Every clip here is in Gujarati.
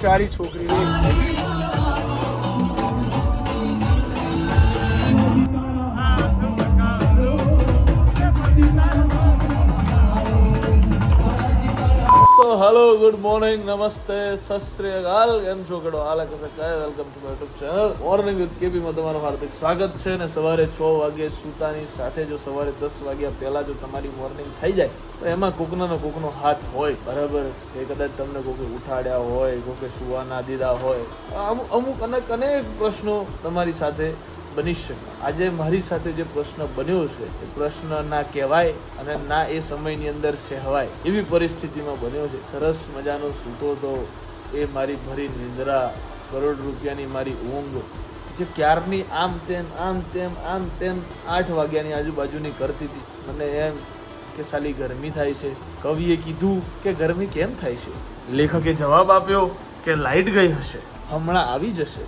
બિચારી છોકરી हेलो गुड मॉर्निंग नमस्ते सत श्री अकाल કેમ છો કડો હાલ કસે કાય welcome to my YouTube channel morning with KB માં તમારું હાર્દિક સ્વાગત છે ને સવારે 6 વાગે સુતાની સાથે જો સવારે 10 વાગ્યા પહેલા જો તમારી મોર્નિંગ થઈ જાય તો એમાં કોકનો હાથ હોય બરાબર એ કદાચ તમને કોકે ઉઠાડ્યા હોય કોકે સુવા ના દીધા હોય અમુક અનેક પ્રશ્નો તમારી સાથે બની શકે આજે મારી સાથે જે પ્રશ્ન બન્યો છે એ પ્રશ્ન ના કહેવાય અને ના એ સમયની અંદર સહેવાય એવી પરિસ્થિતિમાં બન્યો છે સરસ મજાનો સૂતો તો એ મારી ભરી નિંદ્રા કરોડ રૂપિયાની મારી ઊંઘ જે ક્યારની આમ તેમ 8 વાગ્યાની આજુબાજુની કરતી હતી મને એમ કે સાલી ગરમી થાય છે કવિએ કીધું કે ગરમી કેમ થાય છે લેખકે જવાબ આપ્યો કે લાઇટ ગઈ હશે હમણાં આવી જશે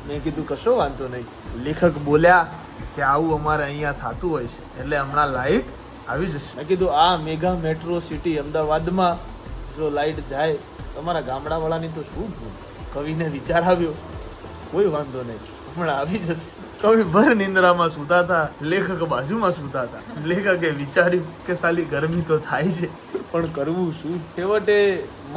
મેં કીધું કશો વાંધો નહીં લેખક બોલ્યા કે આવું અમારે અહીંયા થતું હોય છે એટલે હમણાં લાઇટ આવી જશે મેં કીધું આ મેગા મેટ્રો સિટી અમદાવાદમાં જો લાઇટ જાય તમારા ગામડાવાળાની તો શું ભૂલ કવિને વિચાર આવ્યો કોઈ વાંધો નહીં હમણાં આવી જશે કવિ ભર નિંદ્રામાં સૂતા હતા લેખક બાજુમાં સૂતા હતા લેખકે વિચાર્યું કે સાલી ગરમી તો થાય છે પણ કરવું શું છેવટે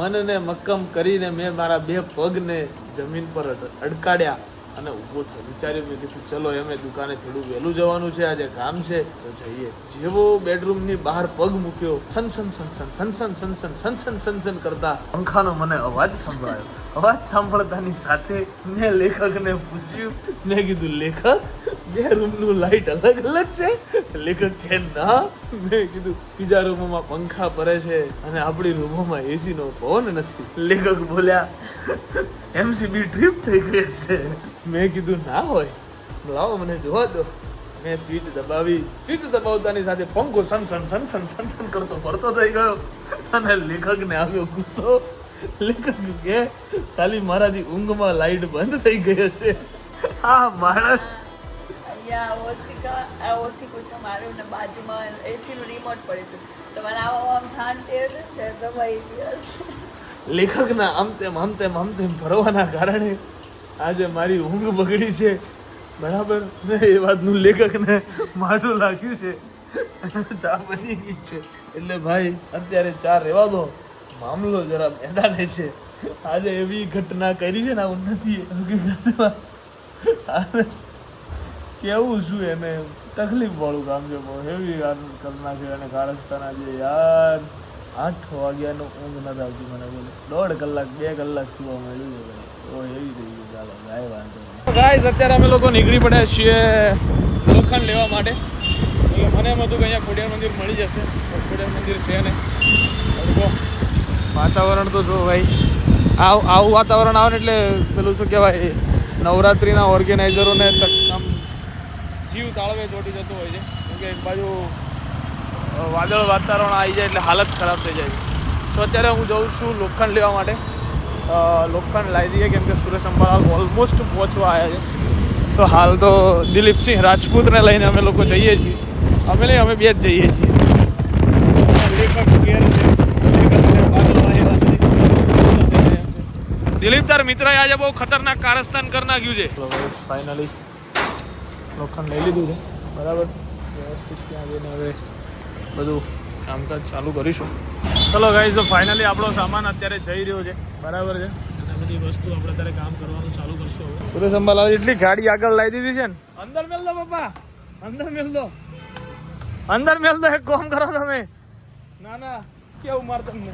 મનને મક્કમ કરીને મેં મારા 2 પગને જમીન પર અડકાડ્યા અને ઊભો થયો વિચાર્યું મેં કીધું ચલો એમે દુકાને થોડું વહેલું જવાનું છે આજે કામ છે તો જઈએ જેવો બેડરૂમની બહાર પગ મૂક્યો સનસન કરતા પંખાનો મને અવાજ સંભળાયો અવાજ સાંભળતાની સાથે મેં લેખકને પૂછ્યું મેં કીધું લેખક 2 રૂમનું લાઇટ અલગ છે લેખક કે ના મેં કીધું બીજા રૂમમાં પંખા ફરે છે અને આપણી રૂમોમાં એસી નો પવન નથી લેખક બોલ્યા એમસીબી ટ્રીપ થઈ ગઈ છે મેં કીધું ના હોય લાવો મને જોવા દો મેં સ્વિચ દબાવતાની સાથે પંખો સનસન કરતો પડતો થઈ ગયો અને લેખકને આવ્યો ગુસ્સો લેખક કે સાલી મારાથી ઊંઘમાં લાઈટ બંધ થઈ ગઈ હશે આ માણસ ઓસી પૂછો મારું ને બાજુમાં એસી નું રિમોટ પડ્યું હતું તો મને આમ થાન તે દબાઈ દિવસ લેખકના આમ તેમ ફરવાના કારણે આજે મારી ઊંઘ બગડી છે બરાબર ને એ વાતનું લેખકને માઠું લાગ્યું છે ચા બની ગઈ છે એટલે ભાઈ અત્યારે ચા રહેવા દો મામલો જરા મેદાને છે આજે એવી ઘટના કરી છે ને આવું નથી હકીકતમાં કેવું શું એને તકલીફ વાળું કામ છે બહુ હેવી કરી નાખ્યું અને કારસ્તાન આજે યાર 8 વાગ્યાનું ઊંઘ નથી આવતી મને બોલે 1.5 કલાક 2 કલાક સુવા મળ્યું છે તો એવી થઈ ગયું ચાલો ગાય વાંધો ગાઈસ અત્યારે અમે લોકો નીકળી પડ્યા છીએ લોખંડ લેવા માટે એટલે મને એમ હતું કે અહીંયા ખોડિયાર મંદિર મળી જશે ખોડિયાર મંદિર છે ને વાતાવરણ તો જો ભાઈ આવું વાતાવરણ આવે ને એટલે પેલું શું કહેવાય નવરાત્રિના ઓર્ગેનાઇઝરોને આમ જીવ તાળવે ચોટી જતો હોય છે કેમ કે એક બાજુ વાદળ વાતાવરણ આવી જાય એટલે હાલત ખરાબ થઈ જાય તો અત્યારે હું જાઉં છું લોખંડ લેવા માટે લોખંડ લાવી દઈએ કેમ કે સુરેશ અંબાલાલ ઓલમોસ્ટ પહોંચવા આવ્યા છે તો હાલ તો દિલીપસિંહ રાજપૂતને લઈને અમે લોકો જઈએ છીએ અમે બે જ જઈએ છીએ લેખક ઘેર છે દિલીપ તાર મિત્ર આજે બહુ ખતરનાક કારસ્તાન કરી નાખ્યું છે ફાઇનલી લોખંડ લઈ લીધું છે બરાબર વ્યવસ્થિત ત્યાં જઈને હવે બધું કામકાજ ચાલુ કરીશું ચલો ગાઈઝ તો ફાઇનલી આપણો સામાન અત્યારે જઈ રહ્યો છે બરાબર છે અને બધી વસ્તુ આપણે અત્યારે કામ કરવાનું ચાલુ કરશું હવે સુરેશ અંબાલાલ એટલી ગાડી આગળ લાવી દીધી છે ને અંદર મેલ દો પપ્પા અંદર મેલ દો એક કામ કરો તમે ના કેવું માર તમને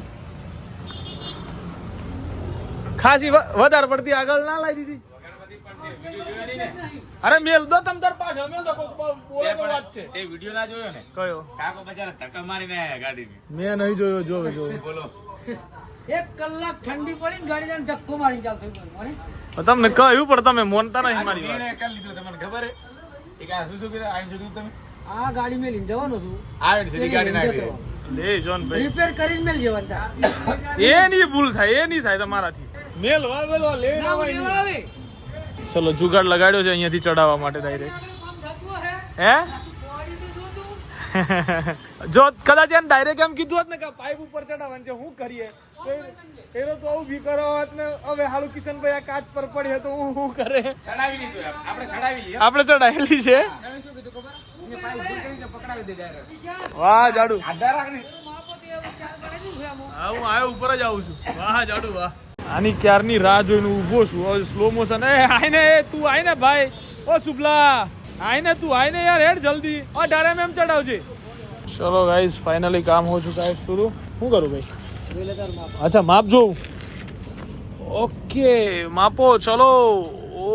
ખાસી વધારે પડતી આગળ ના લાવી દીધી અરે મેલ દો તમ તાર પાછળ મેલ દો બોલે તો વાત છે તે વિડિયો ના જોયો ને કયો કાકો બચારા ધક્કા મારીને આયા ગાડીની મેં નહીં જોયો બોલો 1 કલાક ઠંડી પડી ને ગાડી જાન ધક્કો મારી ચાલતો મને તમને કહ્યું પણ તમે મોનતા નહીં મારી વાત કરી લીધો તમને ખબર હે કે આ શું કર્યું આઈ જોયું તમે આ ગાડી મેં લઈને જવાનો છું આ સીધી ગાડી નાખી લે જોન ભાઈ રિપેર કરીને મેલ જવાના એ ની ભૂલ થાય એ નહીં થાય તમારાથી મેલ વાવેલો લે આવે ચલો જુગાડ લગાડ્યો છે અહીંયાથી ચડાવવા માટે ડાયરેક્ટ હે જો કદાચ એને ડાયરેક્ટ એમ કીધું હોત ને કે પાઇપ ઉપર ચડાવવાનું છે, શું કરીએ એનો તો આવું ભી કરો હોત ને. હવે હાલું કિશનભાઈ આ કાચ પર પડે તો હું શું કરે? ચડાવી લીધું આપણે ચડાવી લઈએ. આપણે ચડાયેલી છે. વાહ જાડુ, આધાર રાખ ને. હા હું આ ઉપર જ આવું છું. વાહ જાડુ વાહ. આની ક્યારની રાહ જોઈને ઊભો છું. Slow motion. એ આઈને, તું આઈને ભાઈ. ઓ શુભલા આઈને, તું આઈને યાર, હેડ જલ્દી. और डायरेक्ट में हम चढ़ाओ. चलो गाइस फाइनली काम हो चुका है शुरू. શું करूं भाई? अच्छा माप जो. ओके मापो चलो. ओ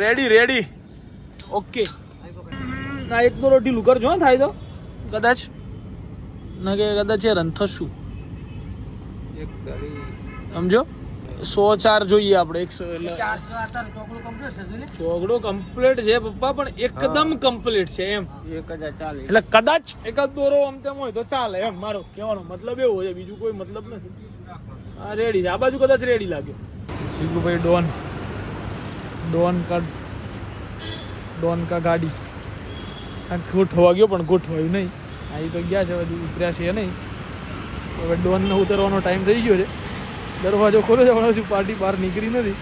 रेडी रेडी. ओके ના એક તો રોટી લુકર જો થાય તો કદાચ ના કે કદાચ યાર અંથશું સમજો. 104 જોઈએ આપણે. 100 ચોગડો કમ્પ્લીટ છે પપ્પા, પણ એકદમ કમ્પ્લીટ છે એમ. એટલે કદાચ એકાદ દોરો આમ તેમ હોય તો ચાલે એમ. મારો કહેવાનો મતલબ એવો છે, બીજું કોઈ મતલબ નથી. હા રેડી છે. આ બાજુ કદાચ રેડી લાગ્યો. જીગુભાઈ ડોન કા ગાડી ગોઠવા ગયો પણ ગોઠવાયું નહીં. અહીં તો ગયા છે, બધું ઉતર્યા છે નહીં. હવે ડોનને ઉતરવાનો ટાઈમ થઈ ગયો છે. દરવાજો ખોલો છે પણ હજુ પાર્ટી બહાર નીકળી નથી.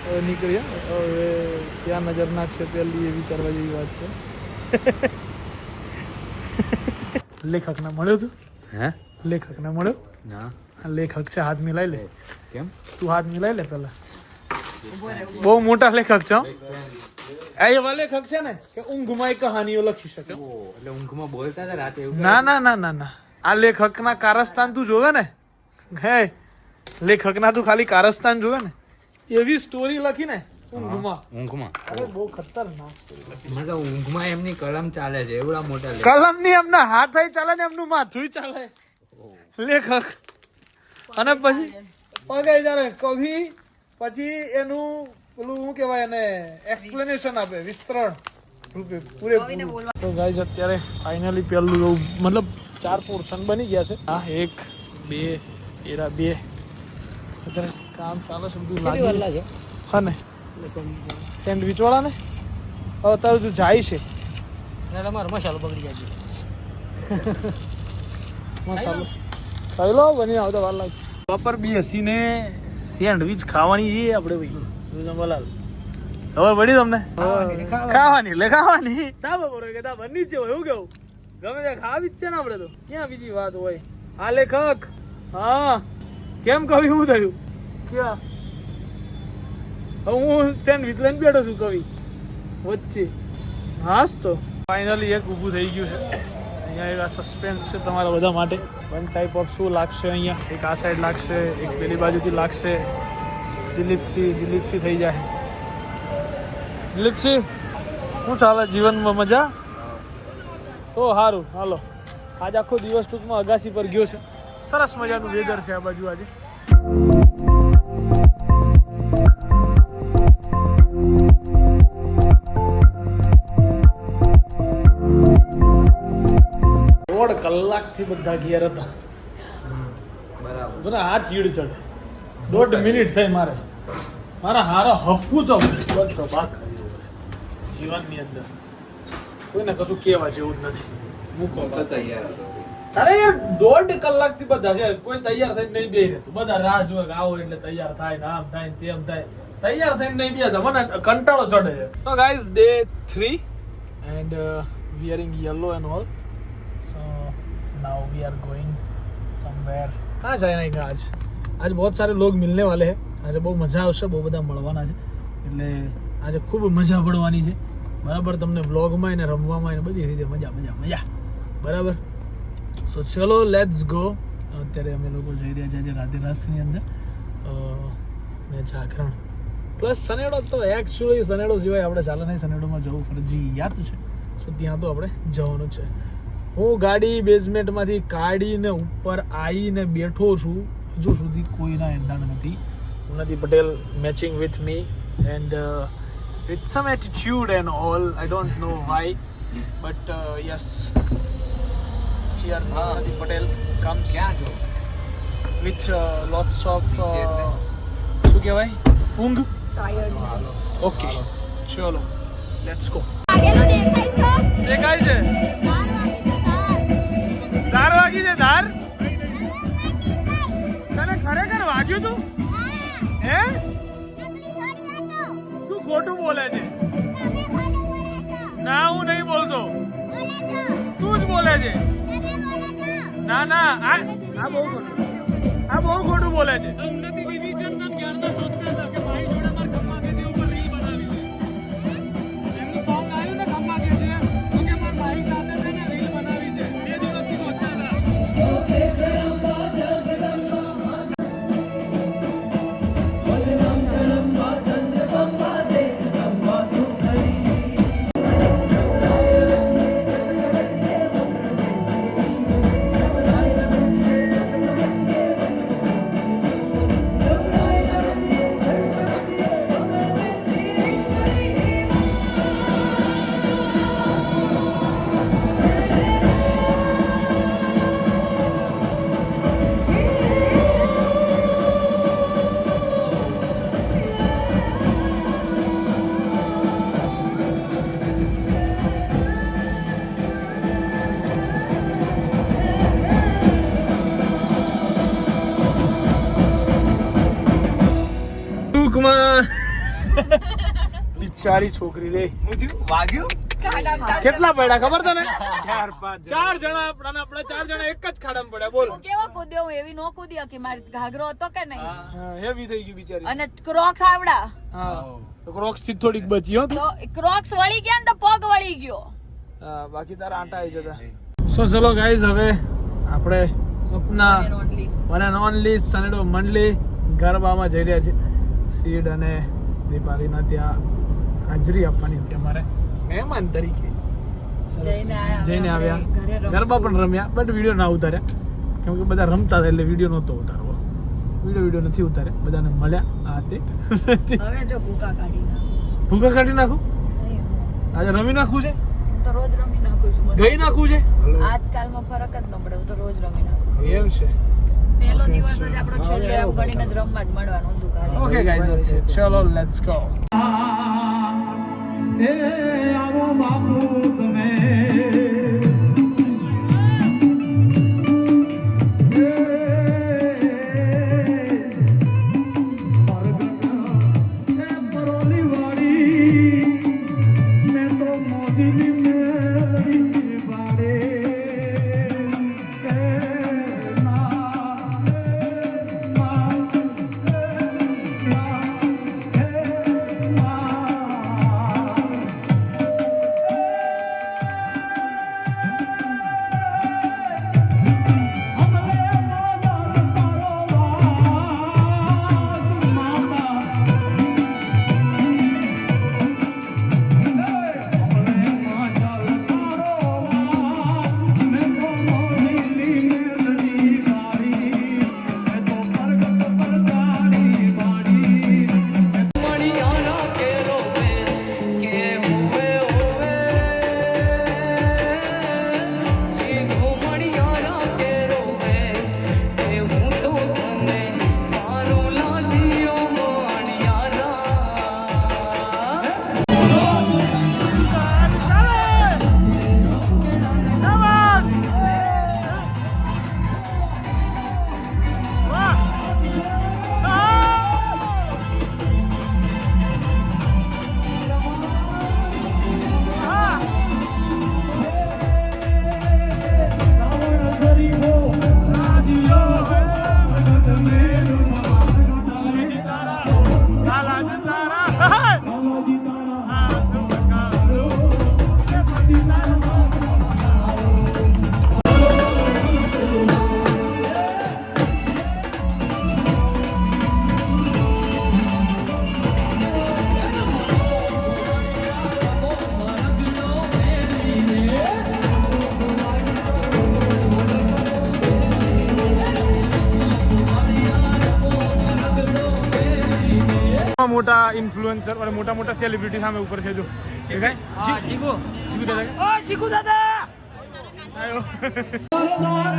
હવે નીકળ્યા. હવે ક્યાં નજર નાખશે પહેલી એ વિચારવા જેવી વાત છે. લેખકને મળ્યો તું? હે લેખકને મળ્યો? ના લેખક છે, હાથ મિલાઈ લે. કેમ? તું હાથ મિલાઈ લે પેલા. બહુ મોટા લેખક છે. આ એવા લેખક છે ને કે ઊંઘમાં કહાનીઓ લખી શકે. એટલે ઊંઘમાં બોલતા હતા રાતે એવું? ના ના ના ના ના. આ લેખકના કારસ્તાન તું જોવે ને, હે લેખકના તું ખાલી કારસ્તાન જોવે ને, એવી સ્ટોરી લખી ને ઊંઘમાં. અરે બહુ ખતરનાક. મતલબ ઊંઘમાં એમની કલમ ચાલે છે એવડા મોટા કલમ ની એમના હાથ ચાલે ને એમનું માથું ચાલે લેખક. અને પછી પગે ચાલે કવિ. પછી એનું પેલું શું કહેવાય એને એક્સપ્લેનેશન આપે, વિસ્તરણ રૂપે પૂરેપૂરું. તો ગાઈઝ અત્યારે ફાઇનલી પેલું એવું મતલબ 4 પોર્શન બની ગયા છે. હા 1 2 એરા 2 અત્યારે કામ ચાલે છે બધું લાગે. હા ને સેન્ડવિચ વાળા ને હવે તારું જો જાય છે તમારો મસાલો બગડી જાય. મસાલો ખાઈ લો, બની આવતા વાર લાગે. બપોર બેસીને સેન્ડવિચ ખાવાની છે આપણે ભાઈ. જમવાલાલ ખબર પડી તમને? ખાવાની એટલે ખાવાની. તા બપોર કે તા બની છે એવું કેવું ગમે ત્યાં ખાવી જ છે ને આપણે તો. ક્યાં બીજી વાત હોય? હા લેખક. હા કેમ કવિ શું થયું? ક્યાં હું સેન્ડવિચ લઈને બેઠો છું કવિ વચ્ચે. હાસ તો ફાઇનલી એક ઊભું થઈ ગયું છે અહીંયા. એક આ સસ્પેન્સ છે તમારા બધા માટે. વન ટાઈપ ઓફ શું લાગશે અહીંયા. એક આ સાઈડ લાગશે, એક પેલી બાજુથી લાગશે. દિલીપસી થઈ જાય. દિલીપસી શું ચાલે જીવનમાં? મજા? તો સારું હાલો. આજ આખો દિવસ ટૂંકમાં અગાસી પર ગયો છે. સરસ મજાનું વેધર છે આ બાજુ આજે. દોઢ કલાકથી બધા ઘેર હતા. બરાબર. હાથ ચીડ ચડે. 1.5 મિનિટ થઈ મારા હારા હફવું છો બધો ભાગ જીવનની અંદર. કોઈને કશું કહેવા જેવું જ નથી. મૂકો તૈયાર. અરે યાર 1.5 કલાકથી બધા છે. કોઈ તૈયાર થઈને નહીં બેહી રહેતું. બધા રાહ જોવે કે આવો એટલે તૈયાર થાય ને આમ થાય ને તેમ થાય. તૈયાર થઈને નહીં બેહતા. મને કંટાળો ચડે છે. તો guys day 3 and wearing yellow and all. So now we are going somewhere. कहाँ जाएंगे आज बहुत सारे लोग मिलने वाले हैं. આજે બહુ મજા આવશે. બહુ બધા મળવાના છે એટલે આજે ખૂબ મજા પડવાની છે. બરાબર. તમને વ્લોગમાં એને રમવામાં એને બધી રીતે મજા બરાબર. સો ચલો લેટ્સ ગો. અત્યારે અમે લોકો જઈ રહ્યા છીએ આજે રાધે રાસની અંદર ને જાગરણ પ્લસ સનેડો. તો એકચ્યુઅલી સનેડો સિવાય આપણે ચાલે નહીં. સનેડોમાં જવું ફરજિયાત છે. સો ત્યાં તો આપણે જવાનું છે. હું ગાડી બેઝમેન્ટમાંથી કાઢીને ઉપર આવીને બેઠો છું. હજુ સુધી કોઈના એંધાણ નથી. Unnati Patel matching with me and with some attitude and all. I don't know why but yes here Unnati Patel comes with lots of શું કહેવાય ઊંઘ. ઓકે ચલો લેટ્સ ગો. દેખાય છે. ખોટું બોલે છે. ના હું નહીં બોલતો, તું જ બોલે છે. ના ના આ બહુ ખોટું બોલે છે. ઉન્નતિ દીદી છે ને ક્યારના શોધતા હતા કે મારી જોડે માર ખમ્મા કે જે ઉપર રીલ બનાવી છે. એમનું સોંગ આવ્યું ને ખમ્મા કે જે તો કે માર ભાઈ સાથે છે ને રીલ બનાવી છે. 2 દિવસથી શોધતા હતા. ટૂંકમાં બિચારી છોકરી રે વાગ્યું કેટલા પડ્યા ખબર તને? 4 જણા આપણા 4 જણા એક જ ખાડામાં પડ્યા. બોલ તું કેવો કૂદ્યો? હું એવી નો કૂદ્યો કે મારી ઘાઘરો હતો કે નહીં. હેવી થઈ ગઈ બિચારી. અને ક્રોક્સ આવડા હા તો ક્રોક્સ થી થોડીક બચી હો. તો ક્રોક્સ વળી ગયા ને તો પગ વળી ગયો. હા બાકી તારા આંટા આવી જતા. સો ચલો ગાઈઝ હવે આપણે આપના વન એન્ડ ઓનલી સનેડો મંડલી ગરબામાં જઈ રહ્યા છીએ. સીડ અને દીપાલીના ત્યાં હાજરી આપવાની હતી અમારે મહેમાન તરીકે. જઈને આવ્યા, ગરબા પણ રમ્યા, બટ વિડીયો ના ઉતાર્યા કેમ કે બધા રમતા હતા એટલે વિડીયો નહોતો ઉતારવો. વિડીયો નથી ઉતાર્યા, બધાને મળ્યા આ તે. હવે જો ભૂકા કાઢી નાખ. ભૂકા કાઢી નાખું? આજે રમી નાખવું છે? હું તો રોજ રમી નાખું છું. ગઈ નાખવું છે? આજકાલમાં ફરક જ ન પડે. હું તો રોજ રમી નાખું. એમ છે. પહેલો દિવસ જ આપણો છેલ્લો એમ ગણીને જ રમવા જ મળવાનું હતું કાલે. ઓકે ગાઈઝ ચલો લેટ્સ ગો. એ આવો બાપુ તમે મોટા ઇન્ફ્લુએન્સર અને મોટા મોટા સેલિબ્રિટી સામે ઉપર છે જો એ કઈ ચીકુ ચીકુ દાદા ઓ ચીકુ દાદા આયો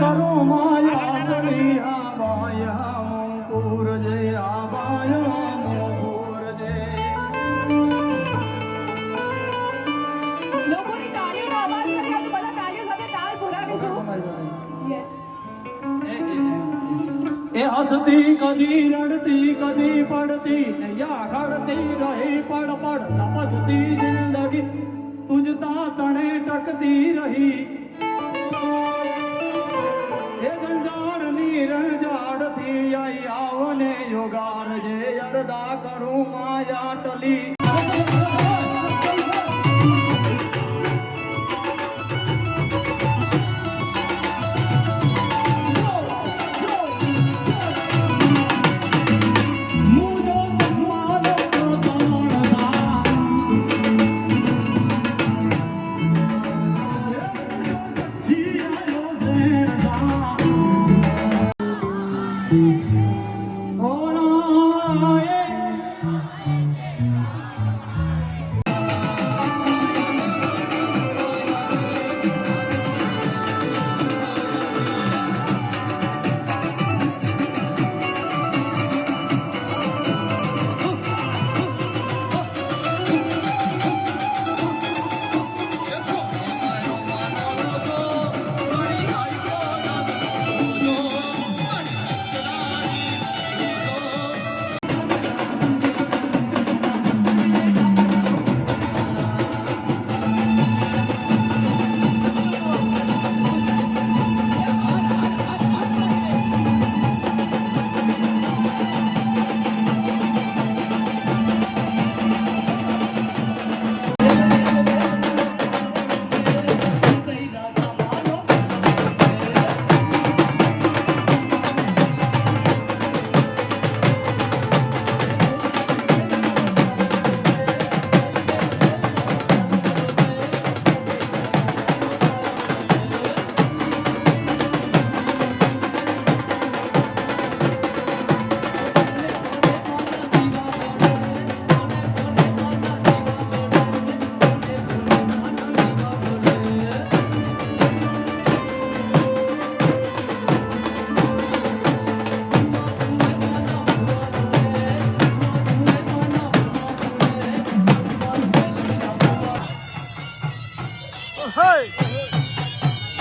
કરો માયા બલિયા માયા મંકુર જય આબાયા મંકુર જય લોકોની તાળીઓનો અવાજ નથી આવતો. બધા તાળીઓ સાથે તાલ પુરાવીશું. યસ એ હસતી કદી રડતી કદી પડતી નૈયા ખડતી રહી પડ પડ લપસતી જિંદગી તુજતા તણે ટકતી રહી એ જંજાળની રંજાડથી આઈ આવને યોગાર જે અરદા કરું માયા ટલી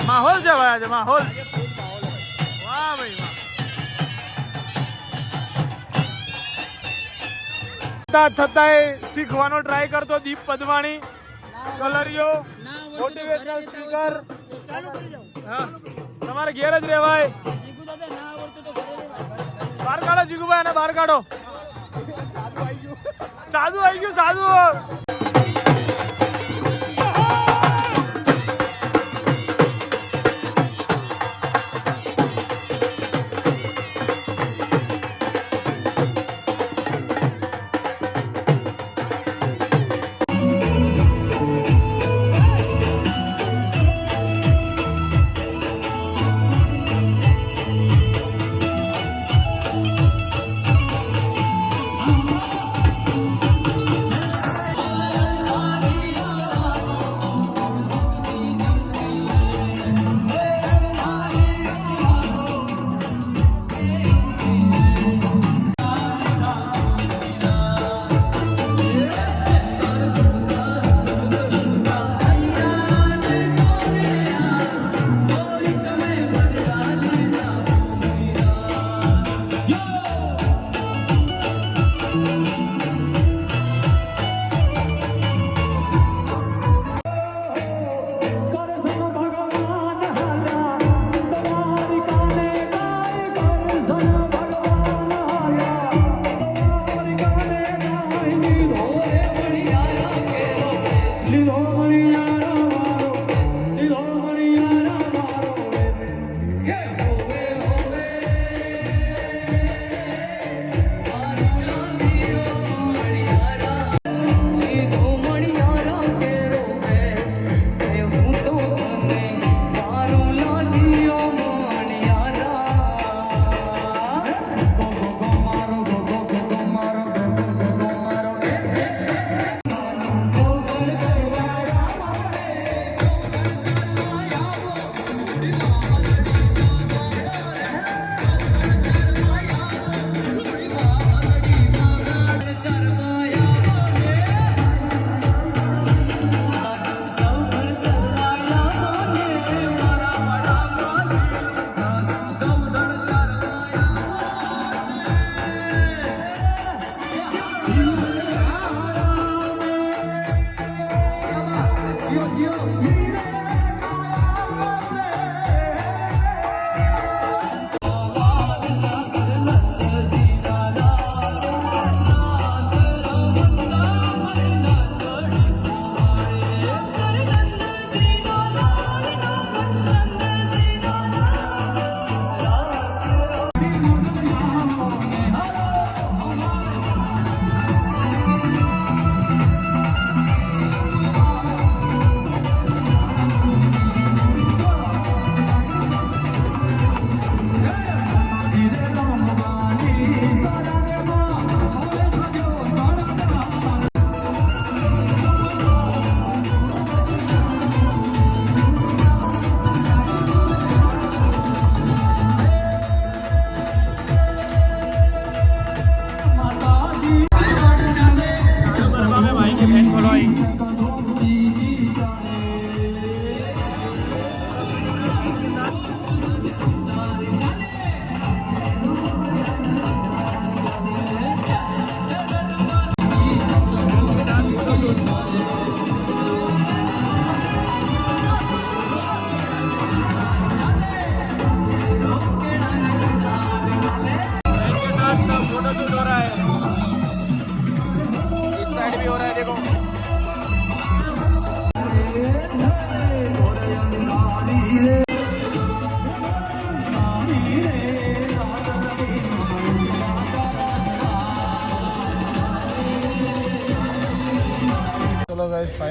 માહોલ છે ભાઈ આજે માહોલ વાહ ભાઈ વાહ છતાંય શીખવાનો ટ્રાય કરતો દીપ પદવાણી કલરિયો મોટિવેશનલ સ્પીકર હા તમારે ઘેર જ રહેવાય બહાર કાઢો જીગુભાઈ અને બહાર કાઢો સાધુ આવી ગયું સાધુ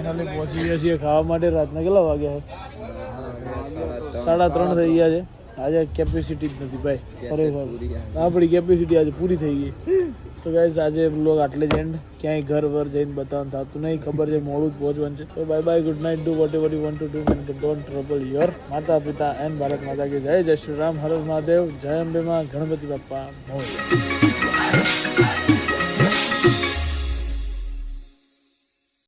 ફાઇનલી પહોંચી ગયા છીએ ખાવા માટે. રાતના કેટલા વાગ્યા છે? 3:30 થઈ ગયા છે. આજે કેપેસિટી જ નથી ભાઈ, ખરેખર આપણી કેપેસિટી આજે પૂરી થઈ ગઈ. તો ગાઈઝ આજે બ્લોગ આટલે જ એન્ડ. ક્યાંય ઘર વર જઈને બતાવવાનું થતું નહીં, ખબર છે મોડું જ પહોંચવાનું છે. તો bye bye, good night, do vote ever you want to do and don't trouble your માતા પિતા એન્ડ ભારત માતા કી જય. જય શ્રી રામ, હર હર મહાદેવ, જય અંબે માં, ગણપતિ બાપ્પા મોરયા.